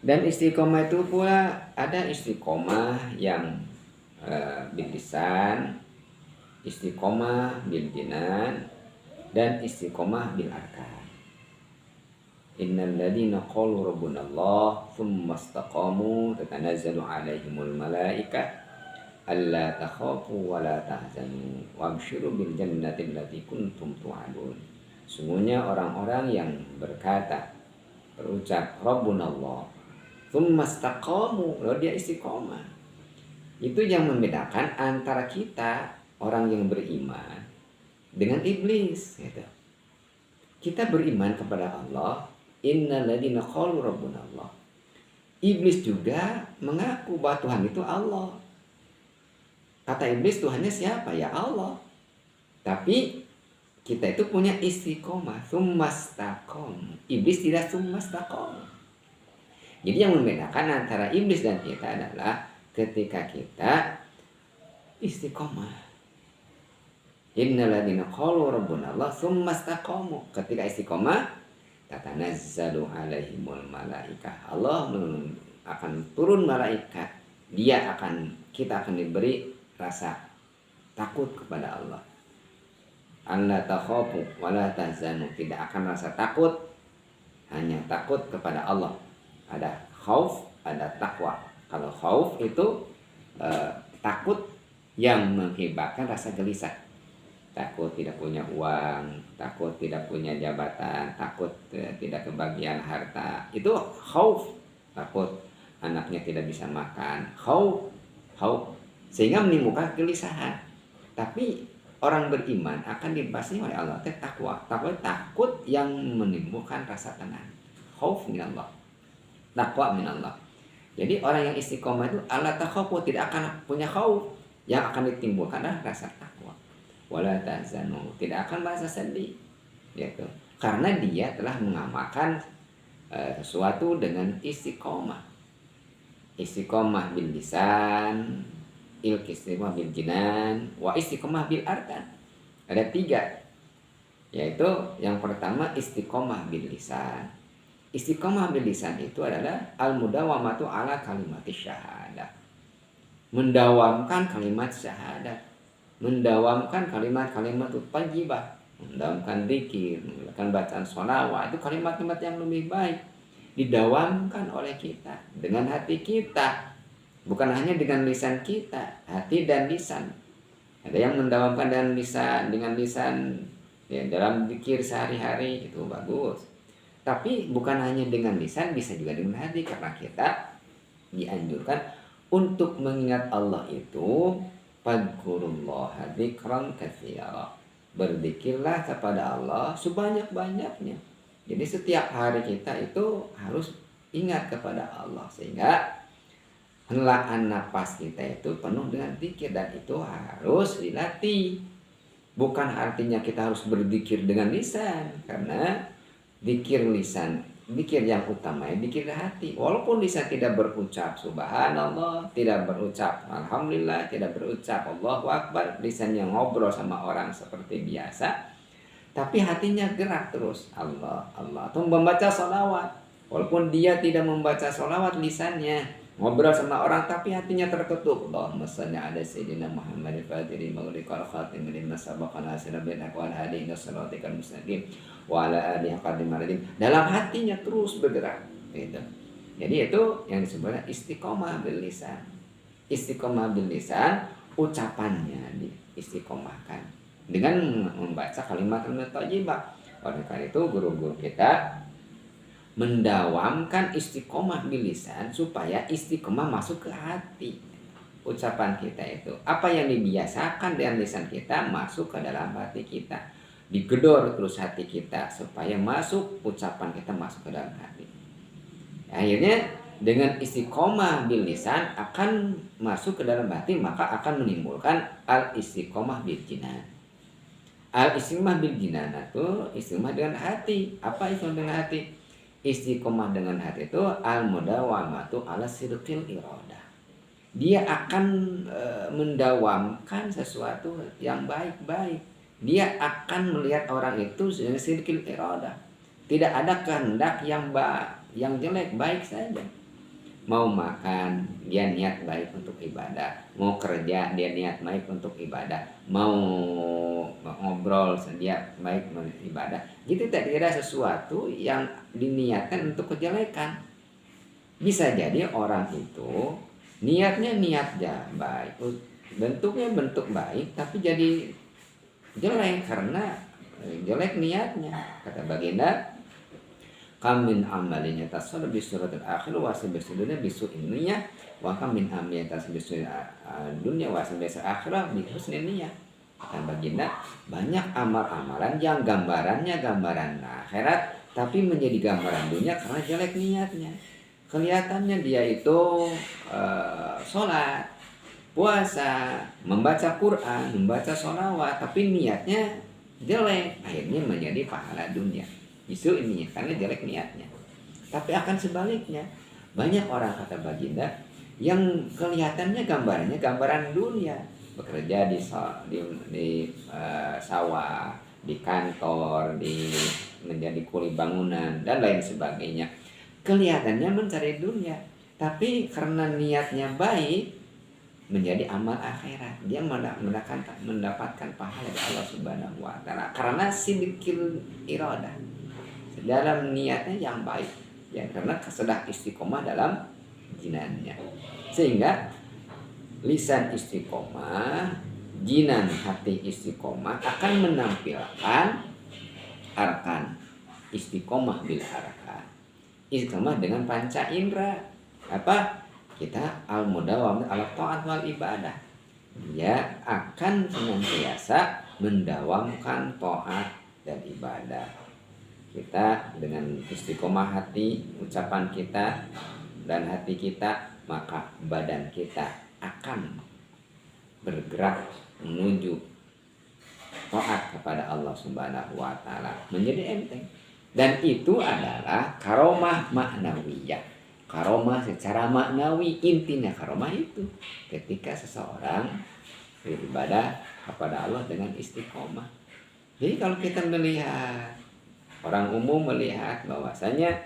Dan istiqomah itu pula ada istiqomah yang bil lisan, istiqomah bil jinan, dan istiqomah bil arkan. Innal ladzina qalu rabbunallah tsumma istaqamu tatanazzalu 'alaihimul malaikah alla takhafu wa la tahzanu wabsyiru bil jannati allati kuntum tu'adun. Sungguhnya orang-orang yang berkata, berucap rabbunallah tsumma istaqamu, lalu dia istiqomah. Itu yang membedakan antara kita orang yang beriman dengan iblis gitu. Kita beriman kepada Allah, innal ladzina qalu rabbunallah. Iblis juga mengaku bahwa Tuhan itu Allah. Kata iblis, Tuhannya siapa? Ya Allah. Tapi kita itu punya istiqomah, tsumastaqom. Iblis tidak tsumastaqom. Jadi yang membedakan antara iblis dan kita adalah ketika kita istiqomah. Innal ladzina qalu rabbunallah tsumastaqamu. Ketika istiqomah, tatanazzalu 'alaihimul malaikah. Allah akan turun malaikat. Kita akan diberi rasa takut kepada Allah. Alla takhafu wa la tahzanu, tidak akan rasa takut, hanya takut kepada Allah. Ada khauf, ada takwa. Kalau khauf itu takut yang mengakibatkan rasa gelisah. Takut tidak punya uang, takut tidak punya jabatan, takut tidak kebagian harta. Itu khauf, takut anaknya tidak bisa makan. Khauf. Sehingga menimbulkan kegelisahan. Tapi orang beriman akan dibasmi oleh Allah takwa. Takwa takut yang menimbulkan rasa tenang. Khauf minallah. Takwa minallah. Jadi orang yang istiqomah itu Allah takhafu, tidak akan punya khauf. Yang akan ditimbulkan adalah rasa takwa. Wala tahzanu, tidak akan merasa sedih. Gitu. Karena dia telah mengamalkan sesuatu dengan istiqomah. Istiqomah bil lisan, istiqomah bil jinan, wa istiqomah bil arkan. Ada 3, yaitu yang pertama istiqomah bil lisan. Istiqomah bil lisan itu adalah al-mudawamatu ala kalimat syahadah. Mendawamkan kalimat syahadat, mendawamkan kalimat-kalimat thayyibah, mendawamkan zikir, melakukan bacaan sholawat. Itu kalimat-kalimat yang lebih baik didawamkan oleh kita dengan hati kita. Bukan hanya dengan lisan kita, hati dan lisan. Ada yang mendawamkan dengan lisan ya, dalam zikir sehari-hari, itu bagus. Tapi bukan hanya dengan lisan, bisa juga dengan hati. Karena kita dianjurkan untuk mengingat Allah itu fadhkurullaha dzikran katsira. Berzikirlah kepada Allah sebanyak-banyaknya. Jadi setiap hari kita itu harus ingat kepada Allah, sehingga helaan napas kita itu penuh dengan zikir, dan itu harus dilatih. Bukan artinya kita harus berzikir dengan lisan, karena zikir lisan, zikir yang utama ya zikir hati. Walaupun lisan tidak berucap subhanallah, tidak berucap alhamdulillah, tidak berucap Allahu akbar, lisannya ngobrol sama orang seperti biasa, tapi hatinya gerak terus Allah Allah. Atau membaca sholawat, walaupun dia tidak membaca sholawat, lisannya ngobrol sama orang tapi hatinya terketuk. Allahumma shalli ala sayyidina Muhammad al-fatihil maghriqal khatim lima sabaqal hasira bil aqwal hadi ila siratikal mustaqim wa ala alihi qadimaradim. Dalam hatinya terus bergerak gitu. Jadi itu yang disebutnya istiqomah bil lisan. Istiqomah bil lisan, ucapannya diistiqomahkan dengan membaca kalimat-kalimat thayyibah. Oleh karena itu guru-guru kita mendawamkan istiqomah bil lisan supaya istiqomah masuk ke hati. Ucapan kita itu, apa yang dibiasakan dengan lisan kita masuk ke dalam hati kita. Digedor terus hati kita supaya masuk, ucapan kita masuk ke dalam hati. Akhirnya dengan istiqomah bil lisan akan masuk ke dalam hati, maka akan menimbulkan al-istiqomah bil jinan. Al-istiqomah bil jinan itu istiqomah dengan hati. Apa istiqomah dengan hati? Istiqomah dengan hati itu al-mudawamatu ala sidqil iradah. Dia akan mendawamkan sesuatu yang baik-baik. Dia akan melihat orang itu dengan sidqil iradah. Tidak ada kehendak yang jelek, baik saja. Mau makan, dia niat baik untuk ibadah. Mau kerja, dia niat baik untuk ibadah. Mau ngobrol, dia baik untuk ibadah. Jadi tidak ada sesuatu yang diniatkan untuk kejelekan. Bisa jadi orang itu niatnya baik, bentuknya bentuk baik, tapi jadi jelek karena jelek niatnya. Kata baginda, kam min amalin yatasawwar bi suratil akhir wa sabisudunya bisu inniya wa kam min amalin yatasawwar bisu dunya wa sabisu akhirah bi husni niyyah. Kata baginda, banyak amal-amalan yang gambarannya gambaran akhirat tapi menjadi gambaran dunia karena jelek niatnya. Kelihatannya dia itu sholat, puasa, membaca Quran, membaca sholawat, tapi niatnya jelek, akhirnya menjadi pahala dunia. Isu ini karena jelek niatnya. Tapi akan sebaliknya, banyak orang kata baginda yang kelihatannya gambarannya gambaran dunia, bekerja di sawah, di kantor, menjadi kuli bangunan dan lain sebagainya. Kelihatannya mencari dunia, tapi karena niatnya baik menjadi amal akhirat, dia mendapatkan pahala dari Allah Subhanahu wa taala karena sidqil iradah, dalam niatnya yang baik, ya, karena sedang istiqomah dalam jinannya. Sehingga lisan istiqomah, jinan hati istiqomah akan menampilkan arkan istiqomah bil arkan. Istiqomah dengan panca indera. Apa? Kita al-mudawam ala ta'at wal ibadah. Dia akan senantiasa mendawamkan taat dan ibadah. Kita dengan istiqomah hati, ucapan kita dan hati kita, maka badan kita akan bergerak menuju taat kepada Allah Subhanahu wa taala, menjadi enteng. Dan itu adalah karomah maknawiyah. Karomah secara maknawi, intinya karomah itu ketika seseorang beribadah kepada Allah dengan istiqomah. Jadi kalau kita melihat, orang umum melihat bahwasanya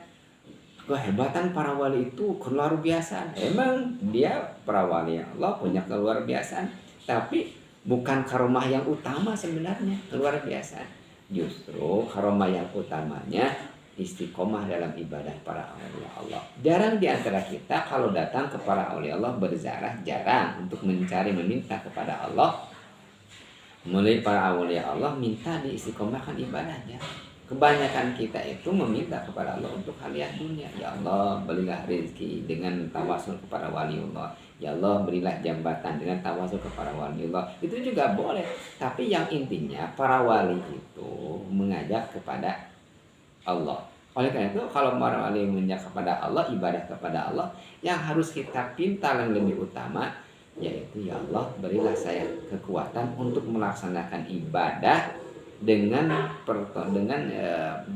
kehebatan para wali itu luar biasa. Emang dia para wali Allah punya keluar biasaan, tapi bukan karomah yang utama sebenarnya luar biasa. Justru karomah yang utamanya istiqomah dalam ibadah para awliya Allah. Jarang di antara kita kalau datang ke para awliya Allah berziarah, jarang untuk meminta kepada Allah. Mulai para awliya Allah minta diistiqomahkan ibadahnya. Kebanyakan kita itu meminta kepada Allah untuk hadiah dunia. Ya Allah, berilah rezeki dengan tawasul kepada waliullah. Ya Allah, berilah jabatan dengan tawasul kepada waliullah. Itu juga boleh. Tapi yang intinya para wali itu mengajak kepada Allah. Oleh karena itu, kalau para wali mengajak kepada Allah, ibadah kepada Allah, yang harus kita pinta yang lebih utama, yaitu ya Allah, berilah saya kekuatan untuk melaksanakan ibadah dengan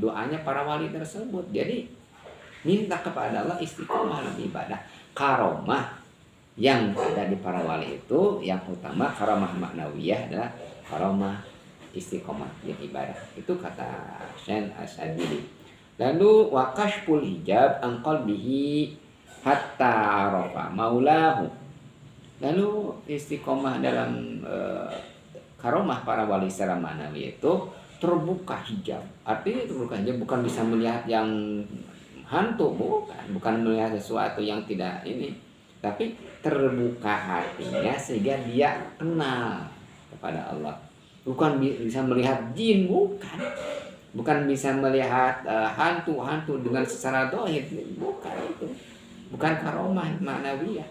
doanya para wali tersebut. Jadi minta kepada Allah istiqomah dalam ibadah. Karomah yang ada di para wali itu yang utama karomah maknawiyah adalah karomah istiqomah di ibadah. Itu kata Syekh As-Sadili. Lalu wakashful hijab an qalbihi hatta arafa maulahu. Lalu istiqomah dalam karomah para wali secara manawi itu terbuka hijab. Artinya terbuka hijab bukan bisa melihat yang hantu, bukan melihat sesuatu yang tidak ini, tapi terbuka hatinya sehingga dia kenal kepada Allah. Bukan bisa melihat jin, bukan bisa melihat hantu dengan secara dohir, bukan itu. Bukan karomah manawiyah.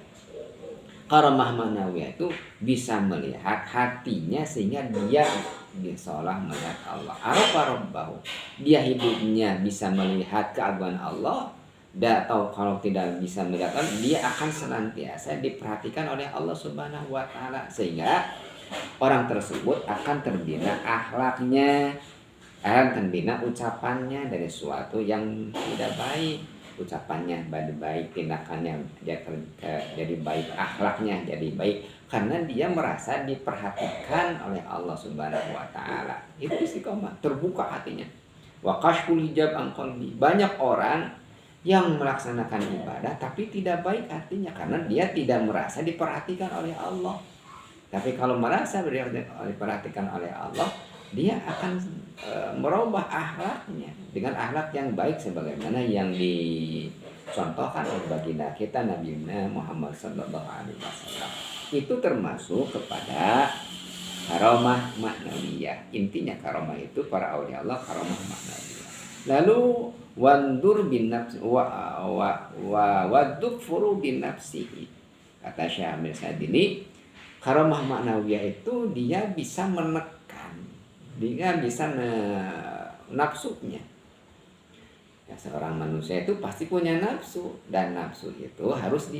Karomah manawiyah itu bisa melihat hatinya sehingga dia seolah melihat Allah. Arafa rabbahu. Dia hidupnya bisa melihat keagungan Allah. Atau kalau tidak bisa melihat Allah, dia akan senantiasa diperhatikan oleh Allah Subhanahu wa taala, sehingga orang tersebut akan terbina akhlaknya, akan terbina ucapannya dari sesuatu yang tidak baik. Ucapannya baik, tindakannya jadi baik, akhlaknya jadi baik, karena dia merasa diperhatikan oleh Allah Subhanahu wa taala. Itu istiqomah, terbuka hatinya. Wa kashful hijab an qalbi. Banyak orang yang melaksanakan ibadah tapi tidak baik artinya karena dia tidak merasa diperhatikan oleh Allah. Tapi kalau merasa diperhatikan oleh Allah, dia akan merubah akhlaknya dengan akhlak yang baik sebagaimana yang dicontohkan oleh baginda kita Nabi Muhammad SAW. Itu termasuk kepada karomah maknawiyah. Intinya karomah itu para awliya Allah karomah maknawiyah. Lalu wandur bin nafsi wadufuru bin nafsihi, kata Syekh Amir Sadili, karomah maknawiyah itu dia bisa menekan, dia bisa nafsunya. Ya, seorang manusia itu pasti punya nafsu, dan nafsu itu harus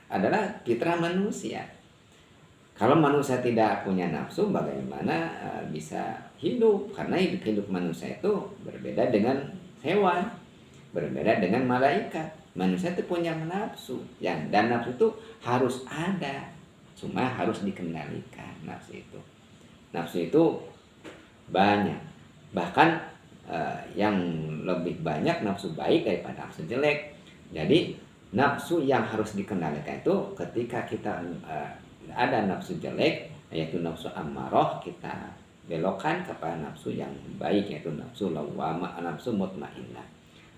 adalah fitrah manusia. Kalau manusia tidak punya nafsu, bagaimana bisa hidup? Karena hidup manusia itu berbeda dengan hewan, berbeda dengan malaikat. Manusia itu punya nafsu, dan nafsu itu harus ada, cuma harus dikendalikan nafsu itu. Nafsu itu banyak, bahkan yang lebih banyak nafsu baik daripada nafsu jelek. Jadi nafsu yang harus dikendalikan itu ketika kita ada nafsu jelek, yaitu nafsu ammarah, kita belokkan kepada nafsu yang baik, yaitu nafsu lawwamah, nafsu mutmainnah.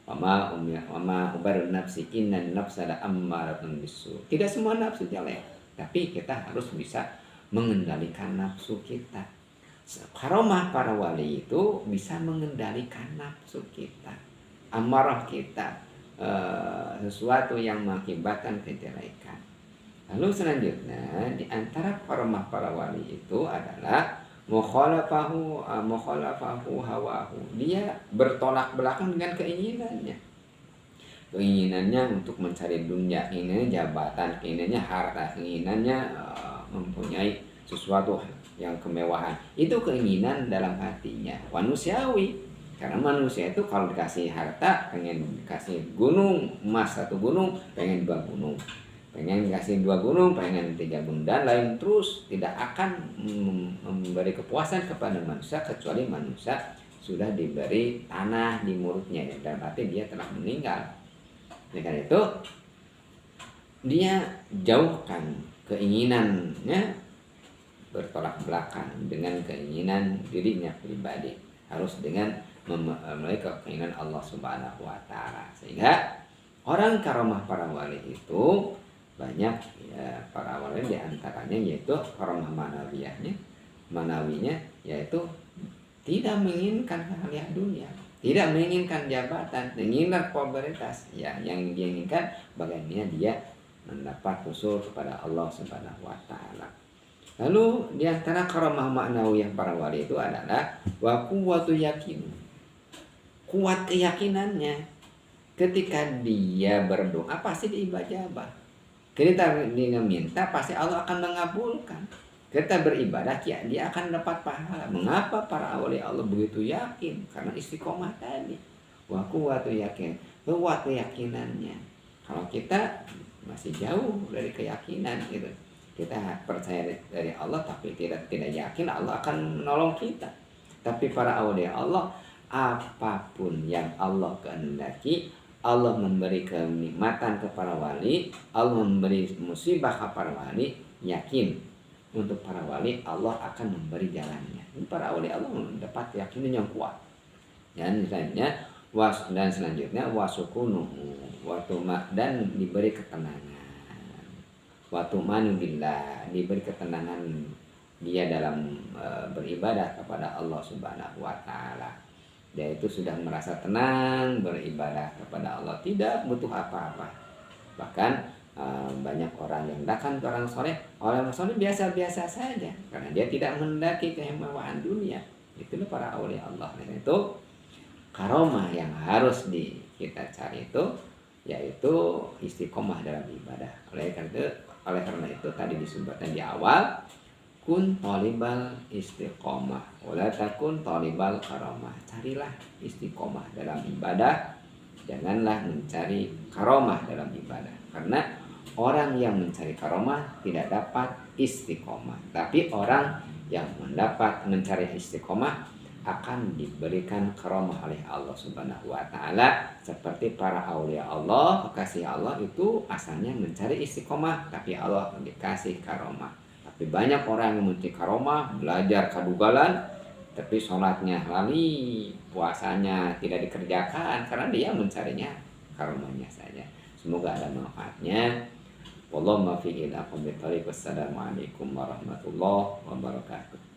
Wama ubarun nafsi innan nafsa la ammaratun bisu. Tidak semua nafsu jelek, tapi kita harus bisa mengendalikan nafsu kita. Karomah para wali itu bisa mengendalikan nafsu kita, amarah kita, sesuatu yang mengakibatkan kejelekan. Lalu selanjutnya di antara karomah para wali itu adalah mukhalafahu hawahu. Dia bertolak belakang dengan keinginannya. Keinginannya untuk mencari dunia, keinginannya jabatan, keinginannya harta, keinginannya mempunyai sesuatu yang kemewahan. Itu keinginan dalam hatinya, manusiawi. Karena manusia itu kalau dikasih harta, pengen dikasih gunung, emas 1 gunung, pengen 2 gunung. Pengen dikasih 2 gunung, pengen 3 gunung, dan lain terus. Tidak akan memberi kepuasan kepada manusia kecuali manusia sudah diberi tanah di mulutnya, dan berarti dia telah meninggal. Karena itu dia jauhkan keinginannya, bertolak belakang dengan keinginan dirinya pribadi, harus dengan memenuhi keinginan Allah Subhanahu wa taala. Sehingga orang karomah para wali itu banyak, ya, para wali di antaranya yaitu karomah manawinya yaitu tidak menginginkan hal dunia, tidak menginginkan jabatan, menginginkan popularitas. Ya, yang dia inginkan bagaimana dia mendapat usul kepada Allah Subhanahu wa taala. Lalu di antara karomah maknawiyah para wali itu adalah wa quwwatu yakin. Kuat keyakinannya. Ketika dia berdoa pasti diijabah. Kita minta pasti Allah akan mengabulkan. Kita beribadah dia akan dapat pahala. Mengapa para wali Allah begitu yakin? Karena istiqomah tadi. Wa quwwatu yakin. Kuat keyakinannya. Kalau kita masih jauh dari keyakinan gitu. Kita percaya dari Allah tapi tidak yakin Allah akan menolong kita. Tapi para awliya Allah, apapun yang Allah kehendaki, Allah memberi kenikmatan kepada wali, Allah memberi musibah kepada wali, yakin untuk para wali Allah akan memberi jalannya. Para awliya Allah mendapat keyakinan yang kuat. Dan selanjutnya wasukunuhu dan diberi ketenangan. Watu manu billah, diberi ketenangan dia dalam beribadah kepada Allah Subhanahu wa taala. Dia itu sudah merasa tenang beribadah kepada Allah, tidak butuh apa-apa. Bahkan banyak orang yang datang ke orang soleh biasa-biasa saja karena dia tidak mendaki kemewahan dunia. Itulah para awliya Allah. Dan itu karomah yang harus kita cari itu yaitu istiqomah dalam ibadah. Oleh karena itu tadi disebutkan di awal, kun tolibal istiqomah, wala takun tolibal karomah. Carilah istiqomah dalam ibadah, janganlah mencari karomah dalam ibadah. Karena orang yang mencari karomah tidak dapat istiqomah. Tapi orang yang mencari istiqomah akan diberikan karomah oleh Allah Subhanahu wa taala, seperti para aulia Allah, kekasih Allah itu asalnya mencari istiqomah, tapi Allah dikasih karomah. Tapi banyak orang yang mencari karomah, belajar kadugalan, tapi sholatnya lali, puasanya tidak dikerjakan karena dia mencarinya karomahnya saja. Semoga ada manfaatnya. Wallahu muwaffiq ila aqwamit thoriq. Wassalamualaikum warahmatullahi wabarakatuh.